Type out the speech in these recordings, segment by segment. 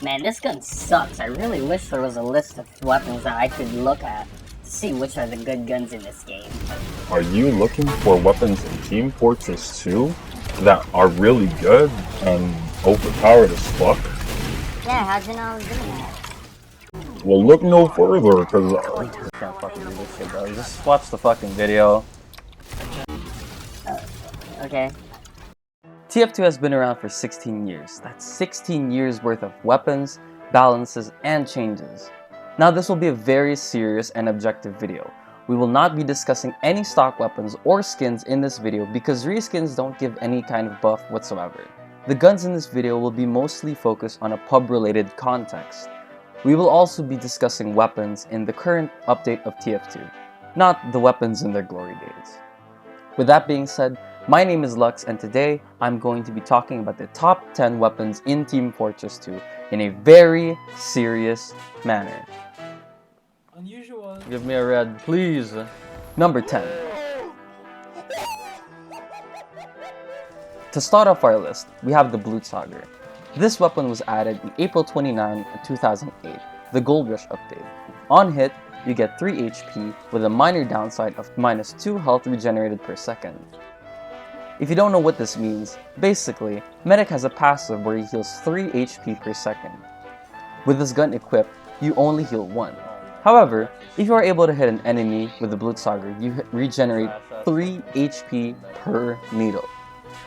Man, this gun sucks. I really wish there was a list of weapons that I could look at to see which are the good guns in this game. Are you looking for weapons in Team Fortress 2 that are really good and overpowered as fuck? Yeah, how'd you know I was doing that? Well, look no further, cause Can't fucking do this shit, bro. Just watch the fucking video. Okay. TF2 has been around for 16 years. That's 16 years worth of weapons, balances, and changes. Now this will be a very serious and objective video. We will not be discussing any stock weapons or skins in this video because reskins don't give any kind of buff whatsoever. The guns in this video will be mostly focused on a pub-related context. We will also be discussing weapons in the current update of TF2, not the weapons in their glory days. With that being said, my name is Lux and today I'm going to be talking about the top 10 weapons in Team Fortress 2 in a very serious manner. Unusual. Give me a red, please. Number 10. To start off our list, we have the Blu TF2. This weapon was added in April 29, 2008, the Gold Rush update. On hit, you get 3 HP with a minor downside of -2 health regenerated per second. If you don't know what this means, basically, Medic has a passive where he heals 3 HP per second. With this gun equipped, you only heal 1. However, if you are able to hit an enemy with the Blu TF2, you regenerate 3 HP per needle.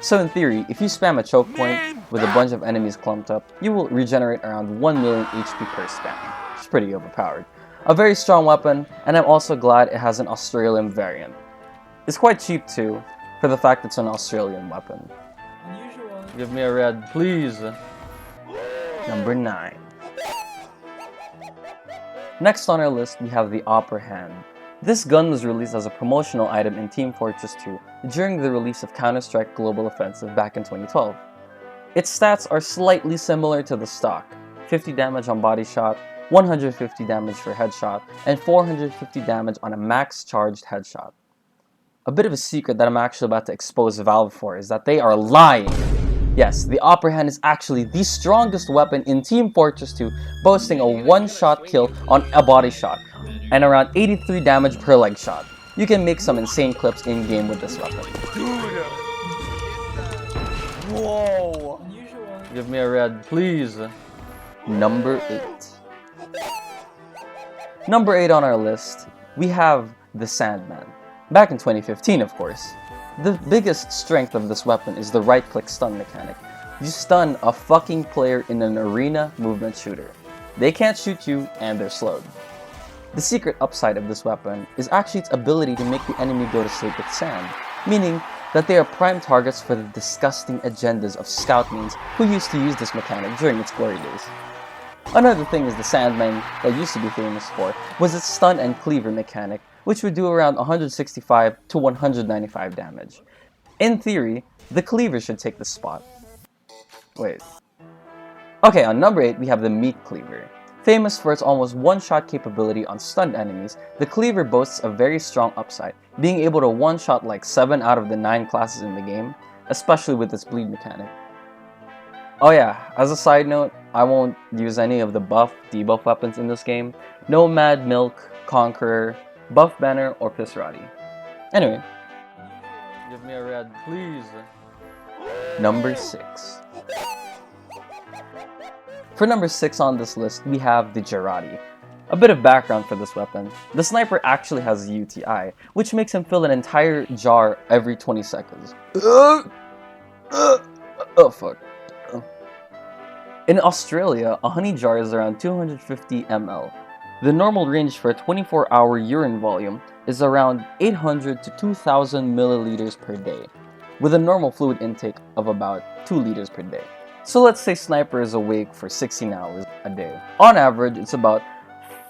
So in theory, if you spam a choke point with a bunch of enemies clumped up, you will regenerate around 1 million HP per spam. It's pretty overpowered. A very strong weapon, and I'm also glad it has an Australian variant. It's quite cheap too, for the fact it's an Australian weapon. Unusual. Give me a red, please. Number 9. Next on our list, we have the Upper Hand. This gun was released as a promotional item in Team Fortress 2 during the release of Counter-Strike Global Offensive back in 2012. Its stats are slightly similar to the stock: 50 damage on body shot, 150 damage for headshot, and 450 damage on a max charged headshot. A bit of a secret that I'm actually about to expose Valve for is that they are lying. Yes, the Upper Hand is actually the strongest weapon in Team Fortress 2, boasting a one-shot kill on a body shot, and around 83 damage per leg shot. You can make some insane clips in-game with this weapon. Whoa! Unusual. Give me a red, please. Number 8. Number 8 on our list, we have the Sandman. Back in 2015, of course. The biggest strength of this weapon is the right-click stun mechanic. You stun a fucking player in an arena movement shooter. They can't shoot you, and they're slowed. The secret upside of this weapon is actually its ability to make the enemy go to sleep with sand, meaning that they are prime targets for the disgusting agendas of scout mains who used to use this mechanic during its glory days. Another thing is the Sandman that used to be famous for was its stun and cleaver mechanic, which would do around 165 to 195 damage. In theory, the cleaver should take the spot. Wait. Okay, on number 8 we have the Meat Cleaver. Famous for its almost one-shot capability on stunned enemies, the cleaver boasts a very strong upside, being able to one-shot like 7 out of the 9 classes in the game, especially with its bleed mechanic. Oh yeah, as a side note, I won't use any of the buff, debuff weapons in this game. No Mad Milk, Conqueror, Buff Banner, or Pissrati. Anyway. Give me a red, please. Number 6. For number 6 on this list, we have the Gera. A bit of background for this weapon. The sniper actually has a UTI, which makes him fill an entire jar every 20 seconds. Oh fuck. In Australia, a honey jar is around 250 ml. The normal range for a 24-hour urine volume is around 800 to 2000 milliliters per day, with a normal fluid intake of about 2 liters per day. So let's say Sniper is awake for 16 hours a day. On average, it's about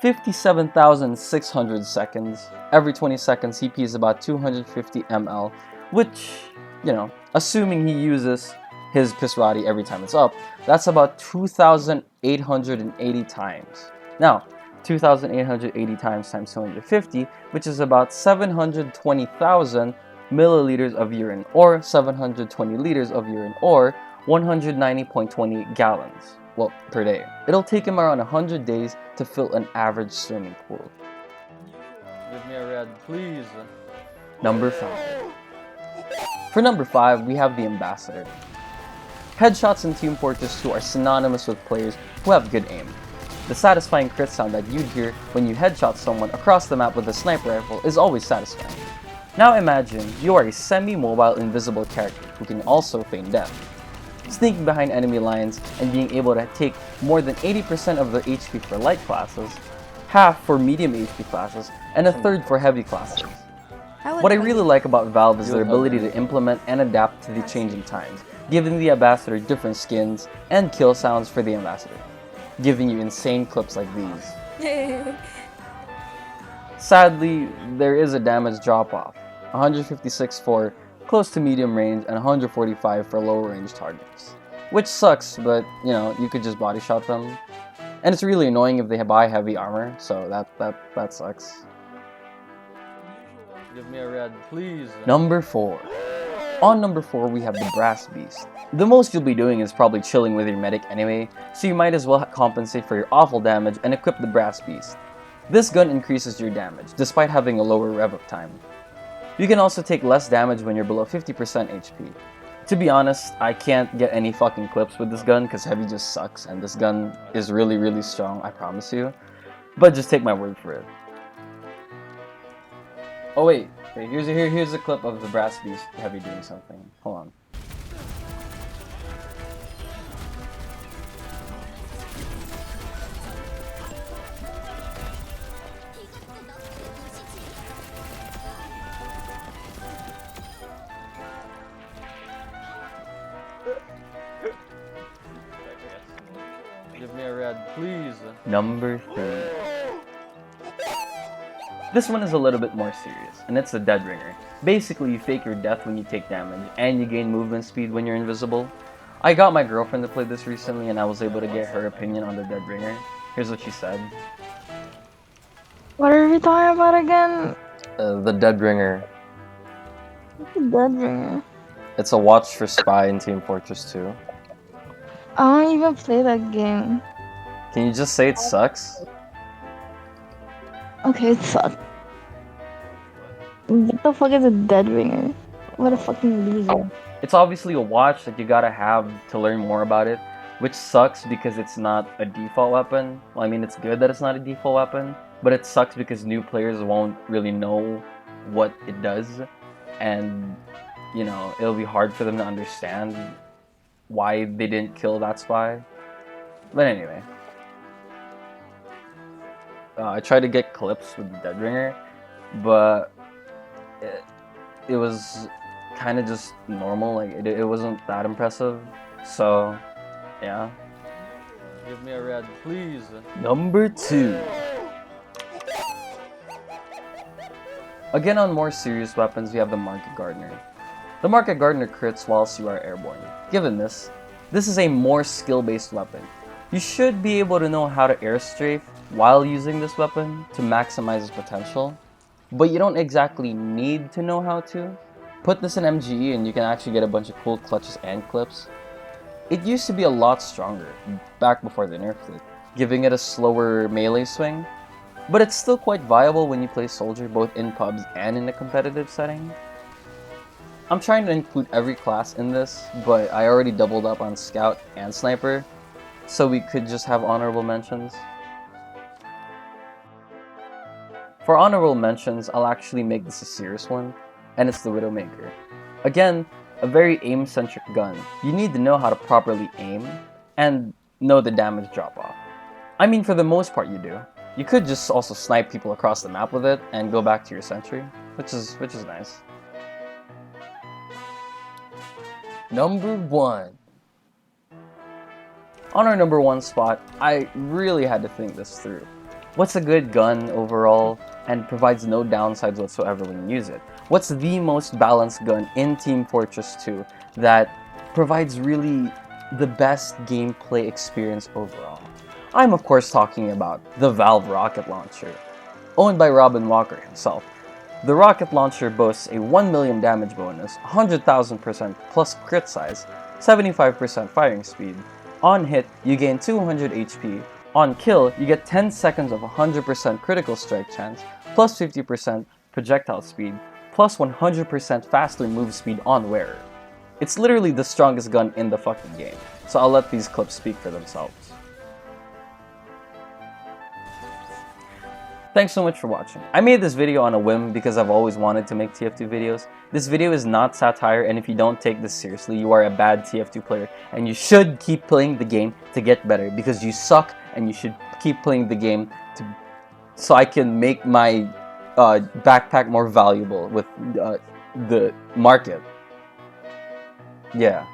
57,600 seconds. Every 20 seconds, he pees about 250 ml, which, you know, assuming he uses his Pissrati every time it's up, that's about 2,880 times. Now, 2,880 times 250, which is about 720,000 milliliters of urine, or 720 liters of urine, or 190.20 gallons, well, per day. It'll take him around 100 days to fill an average swimming pool. Give me a red, please. Number 5. For number 5, we have the Ambassador. Headshots in Team Fortress 2 are synonymous with players who have good aim. The satisfying crit sound that you'd hear when you headshot someone across the map with a sniper rifle is always satisfying. Now imagine you are a semi-mobile invisible character who can also feign death, sneaking behind enemy lines and being able to take more than 80% of their HP for light classes, half for medium HP classes, and a third for heavy classes. What I really like about Valve is their ability to implement and adapt to the changing times, giving the Ambassador different skins and kill sounds for the Ambassador, giving you insane clips like these. Sadly, there is a damage drop-off, 156 for close to medium range and 145 for lower range targets. Which sucks, but you know, you could just body shot them. And it's really annoying if they buy heavy armor, so that sucks. Give me a red, please. Number 4. On number 4, we have the Brass Beast. The most you'll be doing is probably chilling with your medic anyway, so you might as well compensate for your awful damage and equip the Brass Beast. This gun increases your damage, despite having a lower rev-up time. You can also take less damage when you're below 50% HP. To be honest, I can't get any fucking clips with this gun because heavy just sucks, and this gun is really strong, I promise you. But just take my word for it. Oh wait, here's a clip of the Brass Beast heavy doing something. Hold on. Give me a red, please. Number 3. This one is a little bit more serious, and it's the Dead Ringer. Basically, you fake your death when you take damage, and you gain movement speed when you're invisible. I got my girlfriend to play this recently, and I was able to get her opinion on the Dead Ringer. Here's what she said. What are we talking about again? The Dead Ringer. What's a dead ringer? It's a watch for spy in Team Fortress 2. I don't even play that game. Can you just say it sucks? Okay, it sucks. What the fuck is a dead ringer? What a fucking loser. It's obviously a watch that you gotta have to learn more about it, which sucks because it's not a default weapon. Well, I mean, it's good that it's not a default weapon, but it sucks because new players won't really know what it does, and, you know, it'll be hard for them to understand why they didn't kill that spy. But anyway. I tried to get clips with the Dead Ringer, but it was kind of just normal. Like it wasn't that impressive. So, yeah. Give me a red, please. Number 2. Again, on more serious weapons, we have the Market Gardener. The Market Gardener crits whilst you are airborne. Given this is a more skill-based weapon. You should be able to know how to air strafe while using this weapon to maximize its potential, but you don't exactly need to know how to. Put this in MGE and you can actually get a bunch of cool clutches and clips. It used to be a lot stronger, back before they nerfed it, giving it a slower melee swing, but it's still quite viable when you play Soldier both in pubs and in a competitive setting. I'm trying to include every class in this, but I already doubled up on Scout and Sniper, so we could just have honorable mentions. For honorable mentions, I'll actually make this a serious one, and it's the Widowmaker. Again, a very aim-centric gun. You need to know how to properly aim, and know the damage drop-off. I mean, for the most part you do. You could just also snipe people across the map with it, and go back to your sentry, which is nice. Number 1. On our number 1 spot, I really had to think this through. What's a good gun overall and provides no downsides whatsoever when you use it? What's the most balanced gun in Team Fortress 2 that provides really the best gameplay experience overall? I'm of course talking about the Valve Rocket Launcher. Owned by Robin Walker himself, the rocket launcher boasts a 1 million damage bonus, 100,000% plus crit size, 75% firing speed. On hit, you gain 200 HP. On kill, you get 10 seconds of 100% critical strike chance, plus 50% projectile speed, plus 100% faster move speed on wearer. It's literally the strongest gun in the fucking game, so I'll let these clips speak for themselves. Thanks so much for watching. I made this video on a whim because I've always wanted to make TF2 videos. This video is not satire, and if you don't take this seriously, you are a bad TF2 player, and you should keep playing the game to get better, because you suck, and you should keep playing the game so I can make my backpack more valuable with the market. Yeah.